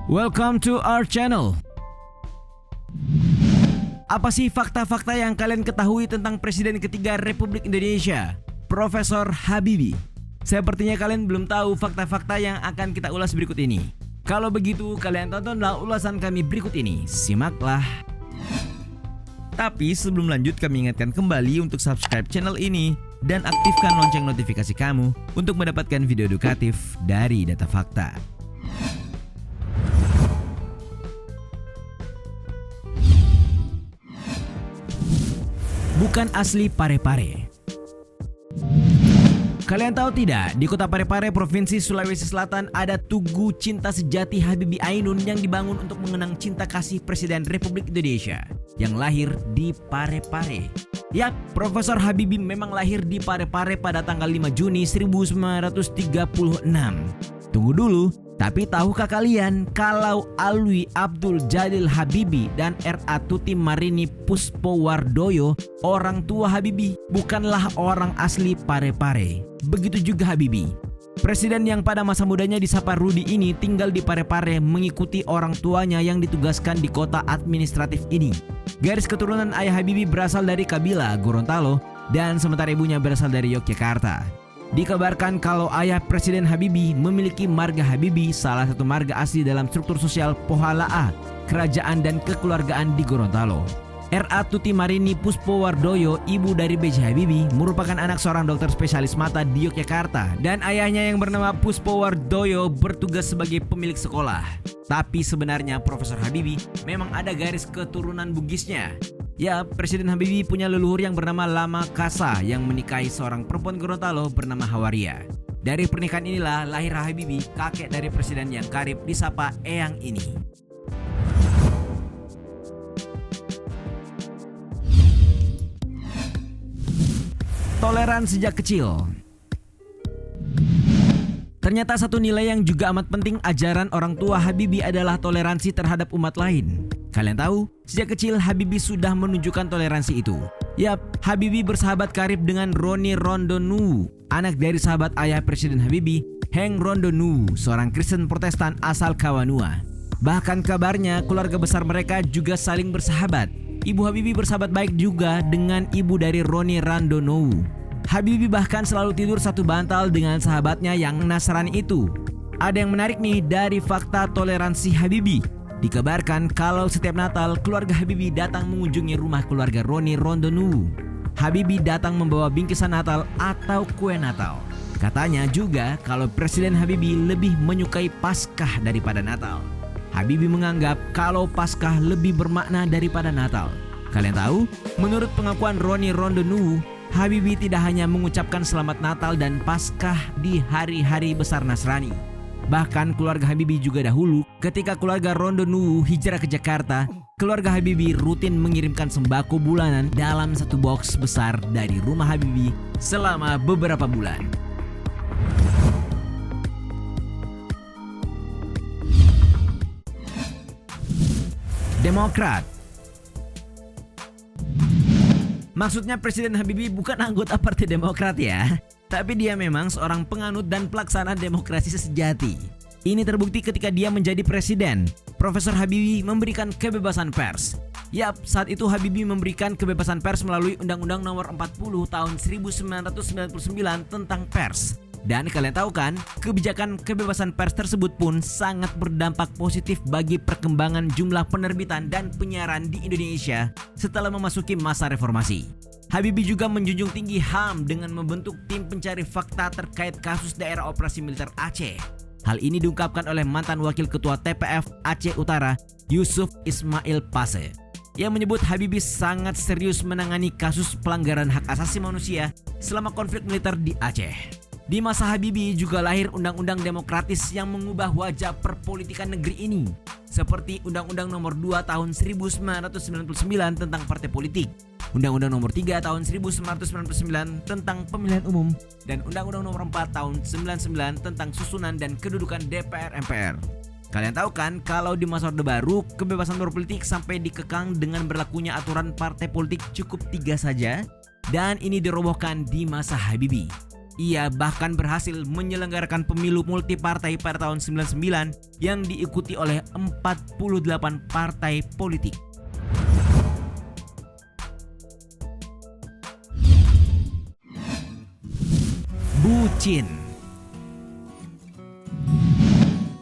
Welcome to our channel. Apa sih fakta-fakta yang kalian ketahui tentang Presiden ketiga Republik Indonesia, Profesor Habibie? Sepertinya kalian belum tahu fakta-fakta yang akan kita ulas berikut ini. Kalau begitu, kalian tontonlah ulasan kami berikut ini. Simaklah. Tapi sebelum lanjut, kami ingatkan kembali untuk subscribe channel ini dan aktifkan lonceng notifikasi kamu untuk mendapatkan video edukatif dari Data Fakta. Bukan asli Parepare. Kalian tahu tidak, di kota Parepare, Provinsi Sulawesi Selatan ada Tugu Cinta Sejati Habibie Ainun yang dibangun untuk mengenang cinta kasih Presiden Republik Indonesia yang lahir di Parepare. Yap, Profesor Habibie memang lahir di Parepare pada tanggal 5 Juni 1936. Tunggu dulu, tapi tahukah kalian kalau Alwi Abdul Jalil Habibie dan R.A. Tuti Marini Puspowardoyo, orang tua Habibie, bukanlah orang asli Parepare. Begitu juga Habibie. Presiden yang pada masa mudanya disapa Rudi ini tinggal di Parepare mengikuti orang tuanya yang ditugaskan di kota administratif ini. Garis keturunan ayah Habibie berasal dari Kabila Gorontalo dan sementara ibunya berasal dari Yogyakarta. Dikabarkan kalau ayah Presiden Habibie memiliki marga Habibie, salah satu marga asli dalam struktur sosial Pohalaa, kerajaan dan kekeluargaan di Gorontalo. R.A. Tuti Marini Puspowardoyo, ibu dari B.J. Habibie, merupakan anak seorang dokter spesialis mata di Yogyakarta dan ayahnya yang bernama Puspowardoyo bertugas sebagai pemilik sekolah. Tapi sebenarnya Profesor Habibie memang ada garis keturunan Bugisnya. Ya, Presiden Habibie punya leluhur yang bernama Lama Kasa yang menikahi seorang perempuan Gorontalo bernama Hawaria. Dari pernikahan inilah lahir Habibie, kakek dari presiden yang karib disapa Eyang ini. Toleran sejak kecil. Ternyata satu nilai yang juga amat penting ajaran orang tua Habibie adalah toleransi terhadap umat lain. Kalian tahu, sejak kecil Habibie sudah menunjukkan toleransi itu. Yap, Habibie bersahabat karib dengan Roni Rondonuwu, anak dari sahabat ayah Presiden Habibie, Heng Rondonuwu, seorang Kristen Protestan asal Kawanua. Bahkan kabarnya keluarga besar mereka juga saling bersahabat. Ibu Habibie bersahabat baik juga dengan ibu dari Roni Rondonuwu. Habibie bahkan selalu tidur satu bantal dengan sahabatnya yang Nasrani itu. Ada yang menarik nih dari fakta toleransi Habibie. Dikabarkan kalau setiap Natal keluarga Habibie datang mengunjungi rumah keluarga Roni Rondonuwu. Habibie datang membawa bingkisan Natal atau kue Natal. Katanya juga kalau Presiden Habibie lebih menyukai Paskah daripada Natal. Habibie menganggap kalau Paskah lebih bermakna daripada Natal. Kalian tahu, menurut pengakuan Roni Rondonuwu, Habibie tidak hanya mengucapkan selamat Natal dan Paskah di hari-hari besar Nasrani. Bahkan keluarga Habibie juga dahulu, ketika keluarga Rondonuwu hijrah ke Jakarta, keluarga Habibie rutin mengirimkan sembako bulanan dalam satu box besar dari rumah Habibie selama beberapa bulan. Demokrat. Maksudnya Presiden Habibie bukan anggota Partai Demokrat ya. Tapi dia memang seorang penganut dan pelaksana demokrasi sejati. Ini terbukti ketika dia menjadi presiden. Profesor Habibie memberikan kebebasan pers. Yap, saat itu Habibie memberikan kebebasan pers melalui Undang-Undang Nomor 40 Tahun 1999 tentang pers. Dan kalian tahu kan, kebijakan kebebasan pers tersebut pun sangat berdampak positif bagi perkembangan jumlah penerbitan dan penyiaran di Indonesia setelah memasuki masa reformasi. Habibie juga menjunjung tinggi HAM dengan membentuk tim pencari fakta terkait kasus daerah operasi militer Aceh. Hal ini diungkapkan oleh mantan wakil ketua TPF Aceh Utara, Yusuf Ismail Pase, yang menyebut Habibie sangat serius menangani kasus pelanggaran hak asasi manusia selama konflik militer di Aceh. Di masa Habibie juga lahir undang-undang demokratis yang mengubah wajah perpolitikan negeri ini, seperti Undang-Undang Nomor 2 Tahun 1999 tentang partai politik, Undang-Undang Nomor 3 Tahun 1999 tentang pemilihan umum, dan Undang-Undang Nomor 4 Tahun 1999 tentang susunan dan kedudukan DPR MPR. Kalian tahu kan kalau di masa Orde Baru, kebebasan berpolitik sampai dikekang dengan berlakunya aturan partai politik cukup 3 saja, dan ini dirobohkan di masa Habibie. Ia bahkan berhasil menyelenggarakan pemilu multipartai pada tahun 99 yang diikuti oleh 48 partai politik. Bucin.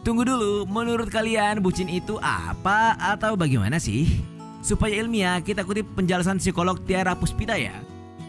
Tunggu dulu, menurut kalian bucin itu apa atau bagaimana sih? Supaya ilmiah, kita kutip penjelasan psikolog Tiara Puspita ya.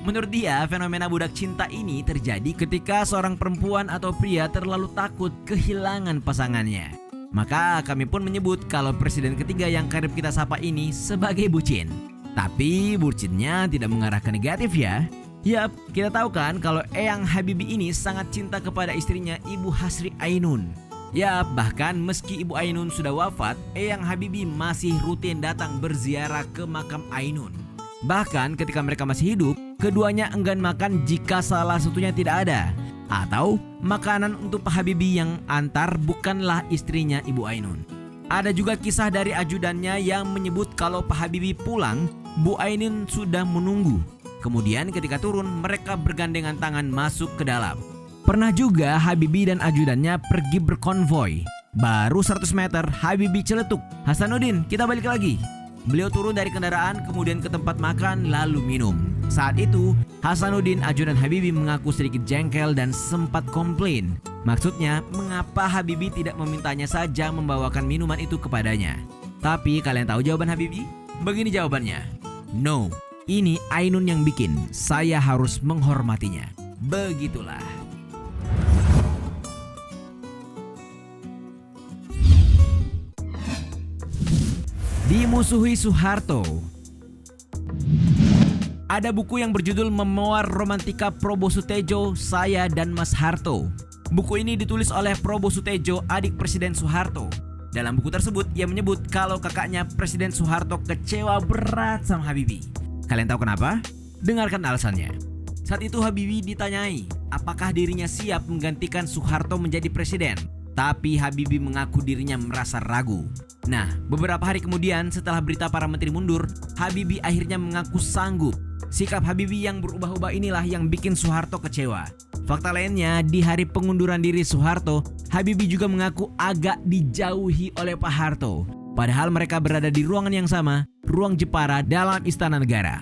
Menurut dia, fenomena budak cinta ini terjadi ketika seorang perempuan atau pria terlalu takut kehilangan pasangannya. Maka kami pun menyebut kalau presiden ketiga yang kerap kita sapa ini sebagai bucin. Tapi bucinnya tidak mengarah ke negatif ya. Yap, kita tahu kan kalau Eyang Habibie ini sangat cinta kepada istrinya Ibu Hasri Ainun. Yap, bahkan meski Ibu Ainun sudah wafat, Eyang Habibie masih rutin datang berziarah ke makam Ainun. Bahkan ketika mereka masih hidup, keduanya enggan makan jika salah satunya tidak ada. Atau makanan untuk Pak Habibie yang antar bukanlah istrinya Ibu Ainun. Ada juga kisah dari ajudannya yang menyebut kalau Pak Habibie pulang, Bu Ainun sudah menunggu. Kemudian ketika turun, mereka bergandengan tangan masuk ke dalam. Pernah juga Habibie dan ajudannya pergi berkonvoi. Baru 100 meter, Habibie celetuk, "Hasanuddin, kita balik lagi." Beliau turun dari kendaraan, kemudian ke tempat makan, lalu minum. Saat itu, Hasanuddin, ajudan Habibie, mengaku sedikit jengkel dan sempat komplain. Maksudnya, mengapa Habibie tidak memintanya saja membawakan minuman itu kepadanya. Tapi kalian tahu jawaban Habibie? Begini jawabannya, "No, ini Ainun yang bikin, saya harus menghormatinya." Begitulah. Dimusuhi Soeharto. Ada buku yang berjudul Memoir Romantika Probo Sutejo, Saya dan Mas Harto. Buku ini ditulis oleh Probo Sutejo, adik Presiden Soeharto. Dalam buku tersebut, ia menyebut kalau kakaknya Presiden Soeharto kecewa berat sama Habibie. Kalian tahu kenapa? Dengarkan alasannya. Saat itu Habibie ditanyai apakah dirinya siap menggantikan Soeharto menjadi presiden. Tapi Habibie mengaku dirinya merasa ragu. Nah, beberapa hari kemudian setelah berita para menteri mundur, Habibie akhirnya mengaku sanggup. Sikap Habibie yang berubah-ubah inilah yang bikin Soeharto kecewa. Fakta lainnya, di hari pengunduran diri Soeharto, Habibie juga mengaku agak dijauhi oleh Pak Harto. Padahal mereka berada di ruangan yang sama, ruang Jepara dalam Istana Negara.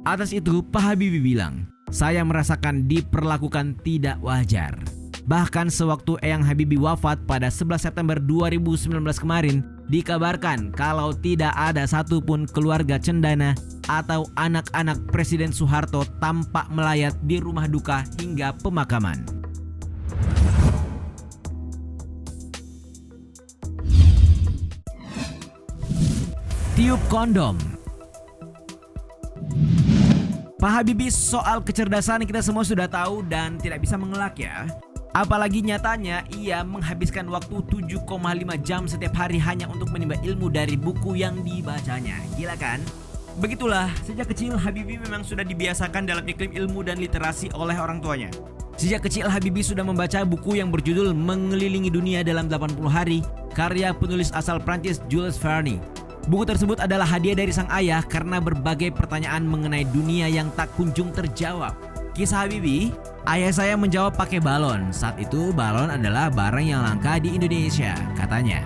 Atas itu, Pak Habibie bilang, "Saya merasakan diperlakukan tidak wajar." Bahkan sewaktu Eyang Habibie wafat pada 11 September 2019 kemarin, dikabarkan kalau tidak ada satupun keluarga cendana atau anak-anak Presiden Soeharto tampak melayat di rumah duka hingga pemakaman. Tiup kondom. Pak Habibie soal kecerdasan kita semua sudah tahu dan tidak bisa mengelak ya. Apalagi nyatanya ia menghabiskan waktu 7,5 jam setiap hari hanya untuk menimba ilmu dari buku yang dibacanya. Gila kan? Begitulah, sejak kecil Habibie memang sudah dibiasakan dalam iklim ilmu dan literasi oleh orang tuanya. Sejak kecil Habibie sudah membaca buku yang berjudul Mengelilingi Dunia dalam 80 Hari, karya penulis asal Prancis Jules Verne. Buku tersebut adalah hadiah dari sang ayah karena berbagai pertanyaan mengenai dunia yang tak kunjung terjawab. Kisah Habibie, "Ayah saya menjawab pakai balon. Saat itu balon adalah barang yang langka di Indonesia," katanya.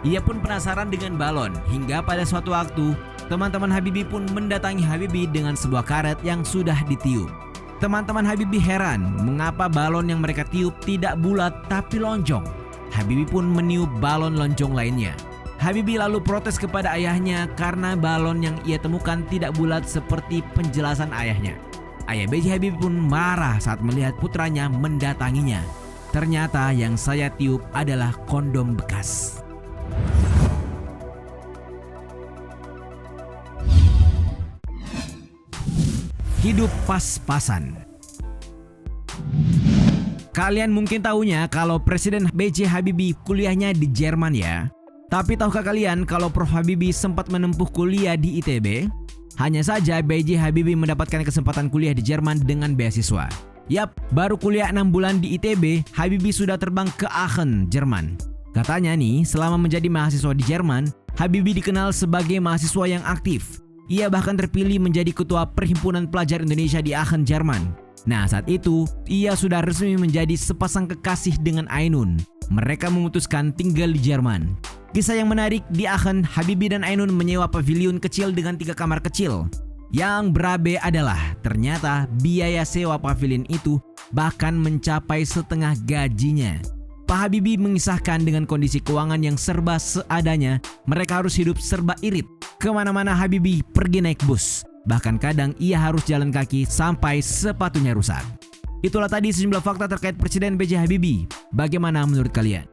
Ia pun penasaran dengan balon hingga pada suatu waktu teman-teman Habibie pun mendatangi Habibie dengan sebuah karet yang sudah ditiup. Teman-teman Habibie heran mengapa balon yang mereka tiup tidak bulat tapi lonjong. Habibie pun meniup balon lonjong lainnya. Habibie lalu protes kepada ayahnya karena balon yang ia temukan tidak bulat seperti penjelasan ayahnya. Ayah B.J. Habibie pun marah saat melihat putranya mendatanginya. "Ternyata yang saya tiup adalah kondom bekas." Hidup pas-pasan. Kalian mungkin tahunya kalau Presiden B.J. Habibie kuliahnya di Jerman ya. Tapi tahukah kalian kalau Prof. Habibie sempat menempuh kuliah di ITB? Hanya saja B.J. Habibie mendapatkan kesempatan kuliah di Jerman dengan beasiswa. Yap, baru kuliah 6 bulan di ITB, Habibie sudah terbang ke Aachen, Jerman. Katanya nih, selama menjadi mahasiswa di Jerman, Habibie dikenal sebagai mahasiswa yang aktif. Ia bahkan terpilih menjadi ketua Perhimpunan Pelajar Indonesia di Aachen, Jerman. Nah, saat itu ia sudah resmi menjadi sepasang kekasih dengan Ainun. Mereka memutuskan tinggal di Jerman. Kisah yang menarik di Aachen, Habibie dan Ainun menyewa pavilion kecil dengan 3 kamar kecil. Yang berabe adalah ternyata biaya sewa pavilion itu bahkan mencapai setengah gajinya. Pak Habibie mengisahkan dengan kondisi keuangan yang serba seadanya, mereka harus hidup serba irit. Kemana-mana Habibie pergi naik bus. Bahkan kadang ia harus jalan kaki sampai sepatunya rusak. Itulah tadi sejumlah fakta terkait Presiden B.J. Habibie. Bagaimana menurut kalian?